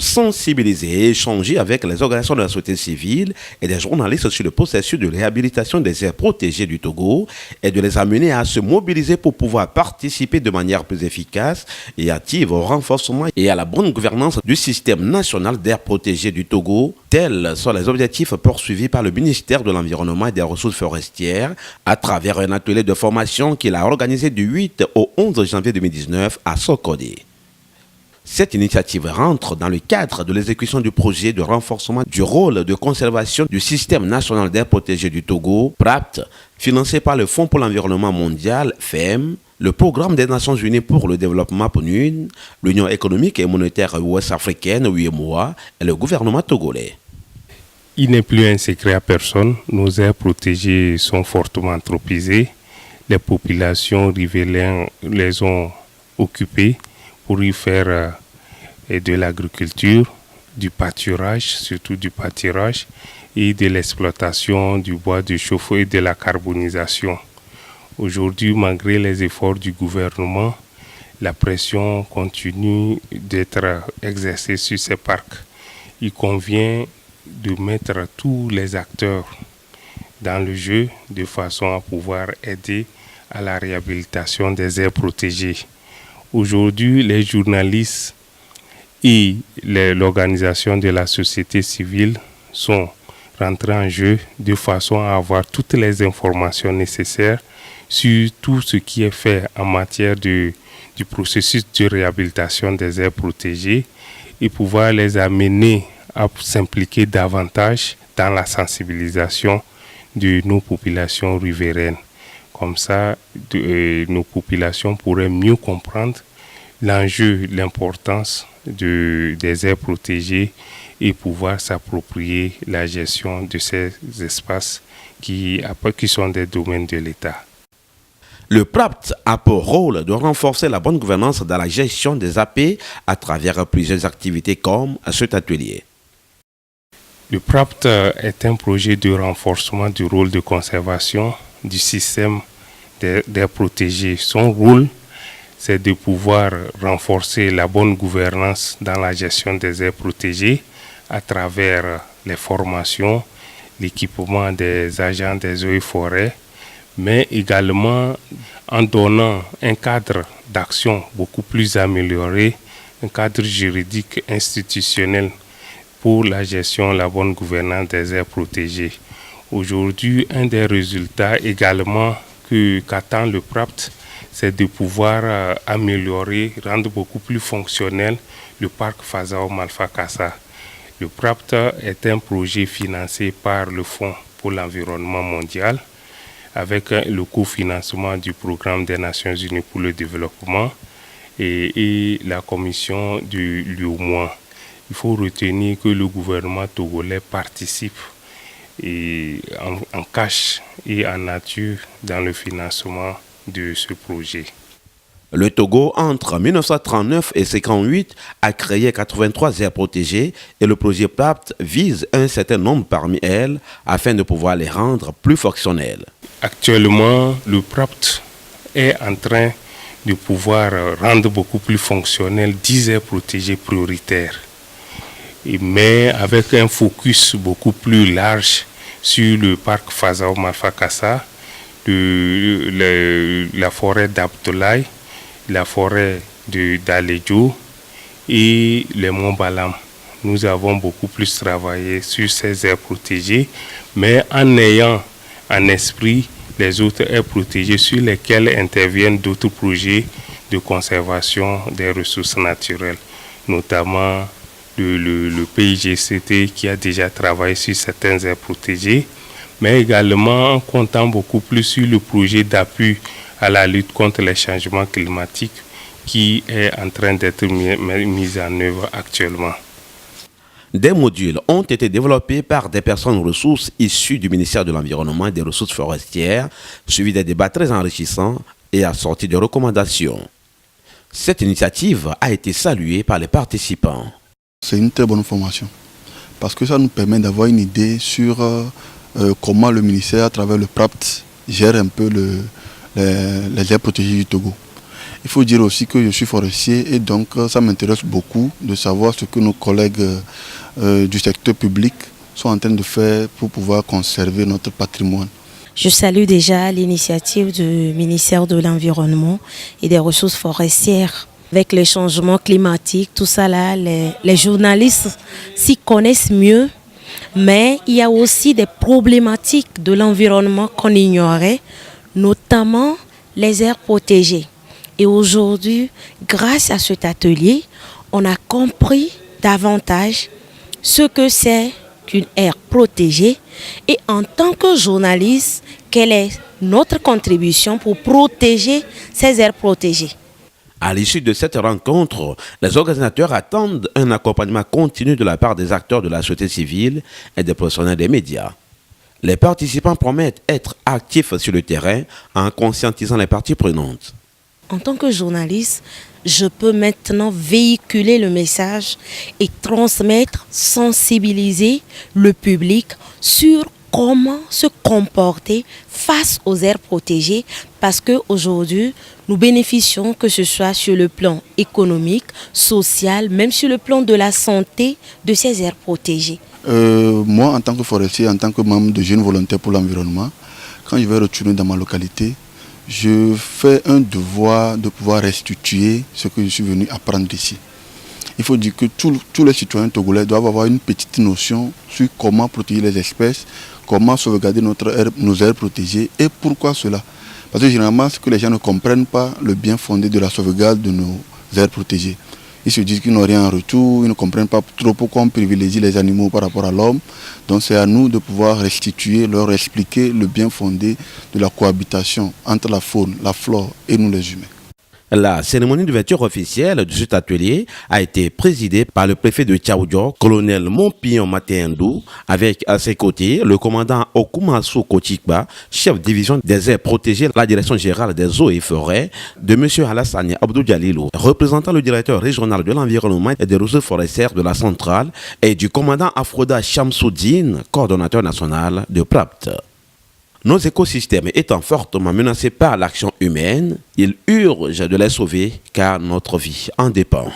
sensibiliser et échanger avec les organisations de la société civile et des journalistes sur le processus de réhabilitation des aires protégées du Togo et de les amener à se mobiliser pour pouvoir participer de manière plus efficace et active au renforcement et à la bonne gouvernance du système national d'aires protégées du Togo. Tels sont les objectifs poursuivis par le ministère de l'Environnement et des Ressources forestières à travers un atelier de formation qu'il a organisé du 8 au 11 janvier 2019 à Sokodé. Cette initiative rentre dans le cadre de l'exécution du projet de renforcement du rôle de conservation du système national d'aires protégées du Togo, PRAPT, financé par le Fonds pour l'environnement mondial, FEM, le Programme des Nations Unies pour le développement PNUD, l'Union économique et monétaire ouest-africaine, UEMOA, et le gouvernement togolais. Il n'est plus un secret à personne, nos aires protégées sont fortement anthropisées, les populations riveraines les ont occupées pour y faire de l'agriculture, du pâturage, surtout du pâturage, et de l'exploitation du bois de chauffe et de la carbonisation. Aujourd'hui, malgré les efforts du gouvernement, la pression continue d'être exercée sur ces parcs. Il convient de mettre tous les acteurs dans le jeu de façon à pouvoir aider à la réhabilitation des aires protégées. Aujourd'hui, les journalistes et l'organisation de la société civile sont rentrés en jeu de façon à avoir toutes les informations nécessaires sur tout ce qui est fait en matière du processus de réhabilitation des aires protégées et pouvoir les amener à s'impliquer davantage dans la sensibilisation de nos populations riveraines. Comme ça, nos populations pourraient mieux comprendre l'enjeu, l'importance des aires protégées et pouvoir s'approprier la gestion de ces espaces qui sont des domaines de l'État. Le PRAPT a pour rôle de renforcer la bonne gouvernance dans la gestion des AP à travers plusieurs activités comme cet atelier. Le PRAPT est un projet de renforcement du rôle de conservation du système d'aires protégées. Son rôle, c'est de pouvoir renforcer la bonne gouvernance dans la gestion des aires protégées à travers les formations, l'équipement des agents des eaux et forêts, mais également en donnant un cadre d'action beaucoup plus amélioré, un cadre juridique institutionnel pour la gestion et la bonne gouvernance des aires protégées. Aujourd'hui, un des résultats également qu'attend le PRAPT, c'est de pouvoir améliorer, rendre beaucoup plus fonctionnel le parc Fazao Malfa-Kassa. Le PRAPT est un projet financé par le Fonds pour l'environnement mondial avec le cofinancement du Programme des Nations Unies pour le développement et la commission du l'UEMOA. Il faut retenir que le gouvernement togolais participe en cash et en nature dans le financement de ce projet. Le Togo, entre 1939 et 1958, a créé 83 aires protégées et le projet PRAPT vise un certain nombre parmi elles afin de pouvoir les rendre plus fonctionnelles. Actuellement, le PRAPT est en train de pouvoir rendre beaucoup plus fonctionnelles 10 aires protégées prioritaires, mais avec un focus beaucoup plus large sur le parc Fazao Malfa-Kassa, la forêt d'Abdoulaye, la forêt d'Aledjo et les monts Balam. Nous avons beaucoup plus travaillé sur ces aires protégées, mais en ayant en esprit les autres aires protégées sur lesquelles interviennent d'autres projets de conservation des ressources naturelles, notamment le PIGCT qui a déjà travaillé sur certaines aires protégées, mais également en comptant beaucoup plus sur le projet d'appui à la lutte contre les changements climatiques qui est en train d'être mis en œuvre actuellement. Des modules ont été développés par des personnes ressources issues du ministère de l'Environnement et des Ressources forestières, suivis des débats très enrichissants et assortis de recommandations. Cette initiative a été saluée par les participants. C'est une très bonne formation parce que ça nous permet d'avoir une idée sur comment le ministère, à travers le PRAPT, gère un peu les aires protégées du Togo. Il faut dire aussi que je suis forestier et donc ça m'intéresse beaucoup de savoir ce que nos collègues du secteur public sont en train de faire pour pouvoir conserver notre patrimoine. Je salue déjà l'initiative du ministère de l'Environnement et des Ressources forestières. Avec les changements climatiques, tout ça là, les journalistes s'y connaissent mieux. Mais il y a aussi des problématiques de l'environnement qu'on ignorait, notamment les aires protégées. Et aujourd'hui, grâce à cet atelier, on a compris davantage ce que c'est qu'une aire protégée et en tant que journaliste, quelle est notre contribution pour protéger ces aires protégées. À l'issue de cette rencontre, les organisateurs attendent un accompagnement continu de la part des acteurs de la société civile et des professionnels des médias. Les participants promettent être actifs sur le terrain en conscientisant les parties prenantes. En tant que journaliste, je peux maintenant véhiculer le message et transmettre, sensibiliser le public sur comment se comporter face aux aires protégées parce qu'aujourd'hui, nous bénéficions que ce soit sur le plan économique, social, même sur le plan de la santé de ces aires protégées. Moi, en tant que forestier, en tant que membre de Jeunes Volontaires pour l'Environnement, quand je vais retourner dans ma localité, je fais un devoir de pouvoir restituer ce que je suis venu apprendre ici. Il faut dire que tous les citoyens togolais doivent avoir une petite notion sur comment protéger les espèces, comment sauvegarder nos aires protégées et pourquoi cela. Parce que généralement, ce que les gens ne comprennent pas, le bien fondé de la sauvegarde de nos aires protégées. Ils se disent qu'ils n'ont rien en retour, ils ne comprennent pas trop pourquoi on privilégie les animaux par rapport à l'homme. Donc c'est à nous de pouvoir restituer, leur expliquer le bien fondé de la cohabitation entre la faune, la flore et nous les humains. La cérémonie d'ouverture officielle de cet atelier a été présidée par le préfet de Tchaoudjo, colonel Montpillon Matéendou, avec à ses côtés le commandant Okumasu Kochikba, chef de division des aires protégées, la direction générale des eaux et forêts, de M. Alassane Abdou Jalilou, représentant le directeur régional de l'environnement et des ressources forestières de la centrale, et du commandant Afroda Shamsoudine, coordonnateur national de PRAPT. Nos écosystèmes étant fortement menacés par l'action humaine, il urge de les sauver car notre vie en dépend.